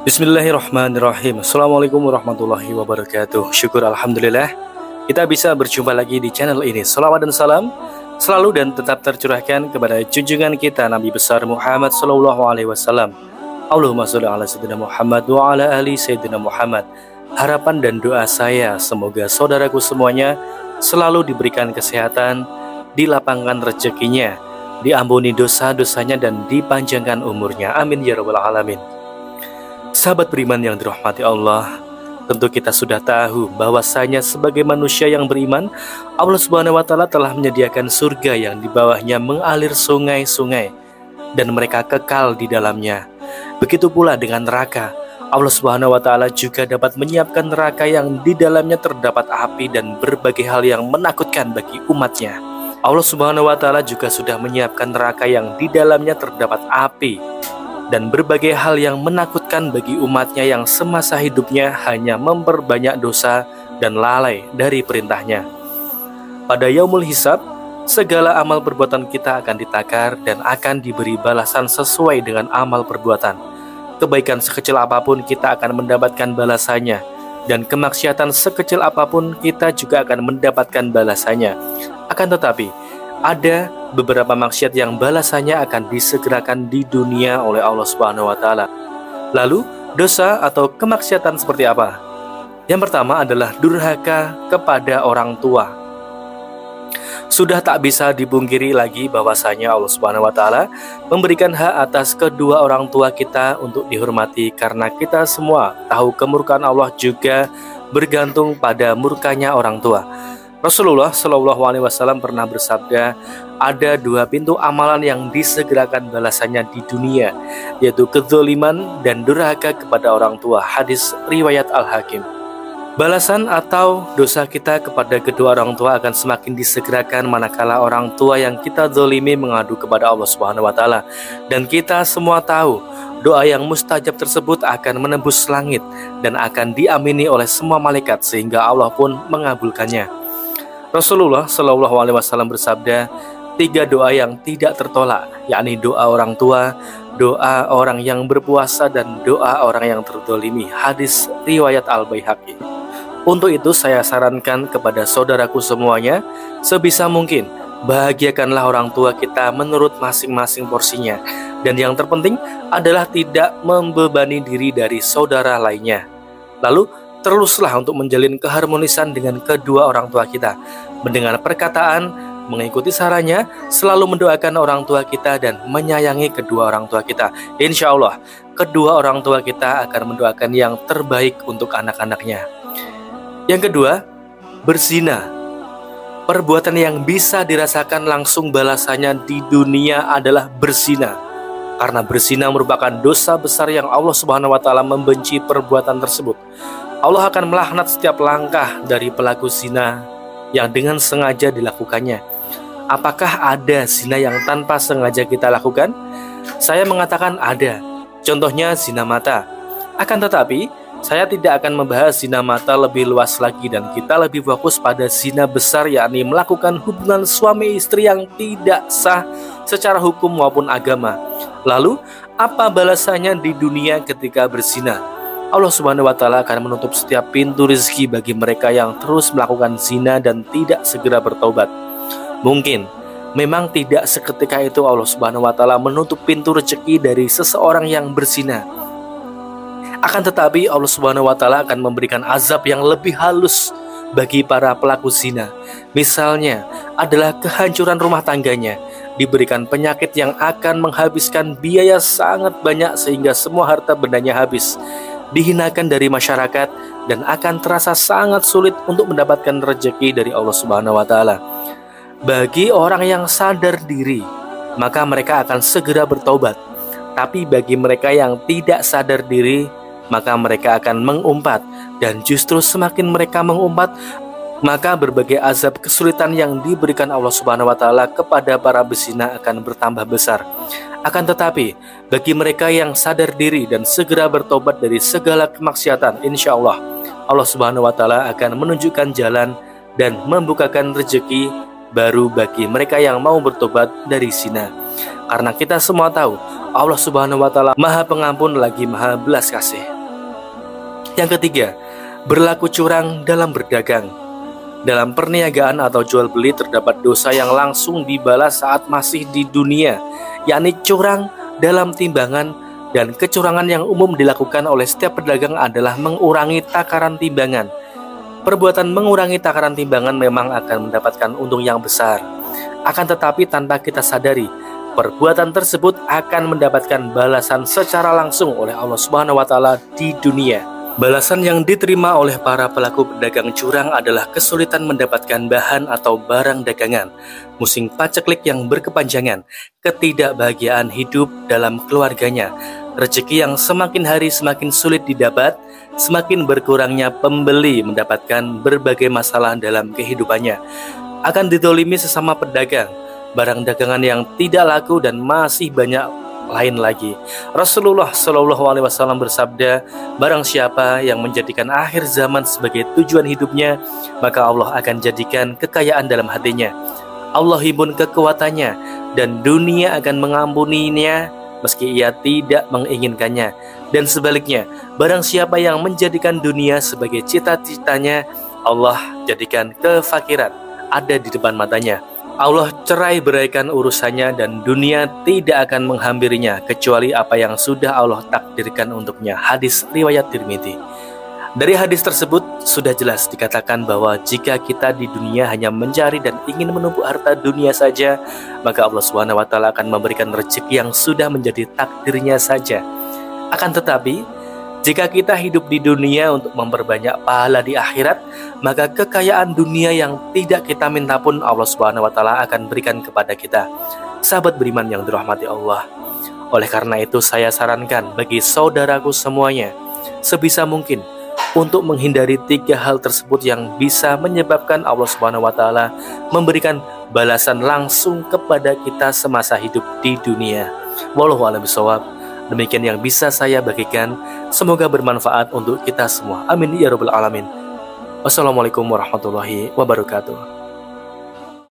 Bismillahirrahmanirrahim. Assalamualaikum warahmatullahi wabarakatuh. Syukur alhamdulillah kita bisa berjumpa lagi di channel ini. Salawat dan salam selalu dan tetap tercurahkan kepada junjungan kita Nabi besar Muhammad sallallahu alaihi wasallam. Allahumma sholli ala sayyidina Muhammad wa ala ali sayyidina Muhammad. Harapan dan doa saya semoga saudaraku semuanya selalu diberikan kesehatan, dilapangkan rezekinya, diampuni dosa-dosanya dan dipanjangkan umurnya. Amin ya rabbal alamin. Sahabat beriman yang dirahmati Allah, tentu kita sudah tahu bahwasanya sebagai manusia yang beriman, Allah Subhanahu wa taala telah menyediakan surga yang di bawahnya mengalir sungai-sungai dan mereka kekal di dalamnya. Begitu pula dengan neraka. Allah Subhanahu wa taala juga dapat menyiapkan neraka yang di dalamnya terdapat api dan berbagai hal yang menakutkan bagi umatnya. Allah Subhanahu wa taala juga sudah menyiapkan neraka yang di dalamnya terdapat api dan berbagai hal yang menakutkan bagi umatnya yang semasa hidupnya hanya memperbanyak dosa dan lalai dari perintahnya. Pada yaumul hisab, segala amal perbuatan kita akan ditakar dan akan diberi balasan sesuai dengan amal perbuatan. Kebaikan sekecil apapun kita akan mendapatkan balasannya, dan kemaksiatan sekecil apapun kita juga akan mendapatkan balasannya. Akan tetapi, ada beberapa maksiat yang balasannya akan disegerakan di dunia oleh Allah Subhanahu wa taala. Lalu, dosa atau kemaksiatan seperti apa? Yang pertama adalah durhaka kepada orang tua. Sudah tak bisa dipungkiri lagi bahwasanya Allah Subhanahu wa taala memberikan hak atas kedua orang tua kita untuk dihormati karena kita semua tahu kemurkaan Allah juga bergantung pada murkanya orang tua. Rasulullah Shallallahu Alaihi Wasallam pernah bersabda, ada dua pintu amalan yang disegerakan balasannya di dunia, yaitu kezaliman dan durhaka kepada orang tua. Hadis riwayat Al-Hakim. Balasan atau dosa kita kepada kedua orang tua akan semakin disegerakan manakala orang tua yang kita zalimi mengadu kepada Allah Subhanahu Wa Taala. Dan kita semua tahu doa yang mustajab tersebut akan menembus langit dan akan diamini oleh semua malaikat sehingga Allah pun mengabulkannya. Rasulullah Shallallahu Alaihi Wasallam bersabda, 3 doa yang tidak tertolak, yakni doa orang tua, doa orang yang berpuasa, dan doa orang yang terdolimi. Hadis riwayat Al-Baihaqi. Untuk itu saya sarankan kepada saudaraku semuanya, sebisa mungkin bahagiakanlah orang tua kita menurut masing-masing porsinya. Dan yang terpenting adalah tidak membebani diri dari saudara lainnya. Lalu teruslah untuk menjalin keharmonisan dengan kedua orang tua kita, mendengar perkataan, mengikuti sarannya, selalu mendoakan orang tua kita dan menyayangi kedua orang tua kita. Insya Allah, kedua orang tua kita akan mendoakan yang terbaik untuk anak-anaknya. Yang kedua, berzina. Perbuatan yang bisa dirasakan langsung balasannya di dunia adalah berzina. Karena berzina merupakan dosa besar yang Allah Subhanahu wa taala membenci perbuatan tersebut. Allah akan melaknat setiap langkah dari pelaku zina yang dengan sengaja dilakukannya. Apakah ada zina yang tanpa sengaja kita lakukan? Saya mengatakan ada. Contohnya zina mata. Akan tetapi, saya tidak akan membahas zina mata lebih luas lagi dan kita lebih fokus pada zina besar, yakni melakukan hubungan suami istri yang tidak sah secara hukum maupun agama. Lalu, apa balasannya di dunia ketika berzina? Allah Subhanahu wa taala akan menutup setiap pintu rezeki bagi mereka yang terus melakukan zina dan tidak segera bertobat. Mungkin memang tidak seketika itu Allah Subhanahu wa taala menutup pintu rezeki dari seseorang yang berzina. Akan tetapi Allah Subhanahu wa taala akan memberikan azab yang lebih halus bagi para pelaku zina. Misalnya adalah kehancuran rumah tangganya, diberikan penyakit yang akan menghabiskan biaya sangat banyak sehingga semua harta bendanya habis, dihinakan dari masyarakat, dan akan terasa sangat sulit untuk mendapatkan rezeki dari Allah Subhanahu wa taala. Bagi orang yang sadar diri, maka mereka akan segera bertobat. Tapi bagi mereka yang tidak sadar diri, maka mereka akan mengumpat, dan justru semakin mereka mengumpat, maka berbagai azab kesulitan yang diberikan Allah Subhanahu wa taala kepada para bezina akan bertambah besar. Akan tetapi, bagi mereka yang sadar diri dan segera bertobat dari segala kemaksiatan, insya Allah, Allah Subhanahu wa taala akan menunjukkan jalan dan membukakan rezeki baru bagi mereka yang mau bertobat dari zina. Karena kita semua tahu Allah Subhanahu wa Ta'ala Maha Pengampun lagi Maha Belas Kasih. Yang ketiga, berlaku curang dalam berdagang. Dalam perniagaan atau jual beli terdapat dosa yang langsung dibalas saat masih di dunia, yakni curang dalam timbangan. Dan kecurangan yang umum dilakukan oleh setiap pedagang adalah mengurangi takaran timbangan. Perbuatan mengurangi takaran timbangan memang akan mendapatkan untung yang besar. Akan tetapi tanpa kita sadari, perbuatan tersebut akan mendapatkan balasan secara langsung oleh Allah Subhanahu wa Ta'ala di dunia. Balasan yang diterima oleh para pelaku pedagang curang adalah kesulitan mendapatkan bahan atau barang dagangan, musim paceklik yang berkepanjangan, ketidakbahagiaan hidup dalam keluarganya, rezeki yang semakin hari semakin sulit didapat, semakin berkurangnya pembeli mendapatkan berbagai masalah dalam kehidupannya, akan didolimi sesama pedagang, barang dagangan yang tidak laku, dan masih banyak lain lagi. Rasulullah Shallallahu Alaihi Wasallam bersabda, barang siapa yang menjadikan akhir zaman sebagai tujuan hidupnya, maka Allah akan jadikan kekayaan dalam hatinya. Allah himpun kekuatannya dan dunia akan mengampuninya meski ia tidak menginginkannya. Dan sebaliknya, barang siapa yang menjadikan dunia sebagai cita-citanya, Allah jadikan kefakiran ada di depan matanya. Allah cerai beraikan urusannya dan dunia tidak akan menghampirinya kecuali apa yang sudah Allah takdirkan untuknya. Hadis riwayat Tirmidzi. Dari hadis tersebut sudah jelas dikatakan bahwa jika kita di dunia hanya mencari dan ingin menumpuk harta dunia saja, maka Allah Subhanahu wa Ta'ala akan memberikan rezeki yang sudah menjadi takdirnya saja. Akan tetapi, jika kita hidup di dunia untuk memperbanyak pahala di akhirat, maka kekayaan dunia yang tidak kita minta pun Allah Subhanahu wa Ta'ala akan berikan kepada kita. Sahabat beriman yang dirahmati Allah, oleh karena itu saya sarankan bagi saudaraku semuanya, sebisa mungkin untuk menghindari 3 hal tersebut yang bisa menyebabkan Allah Subhanahu wa Ta'ala memberikan balasan langsung kepada kita semasa hidup di dunia. Wallahu a'lam bishawab. Demikian yang bisa saya bagikan. Semoga bermanfaat untuk kita semua. Amin ya rabbal alamin. Wassalamualaikum warahmatullahi wabarakatuh.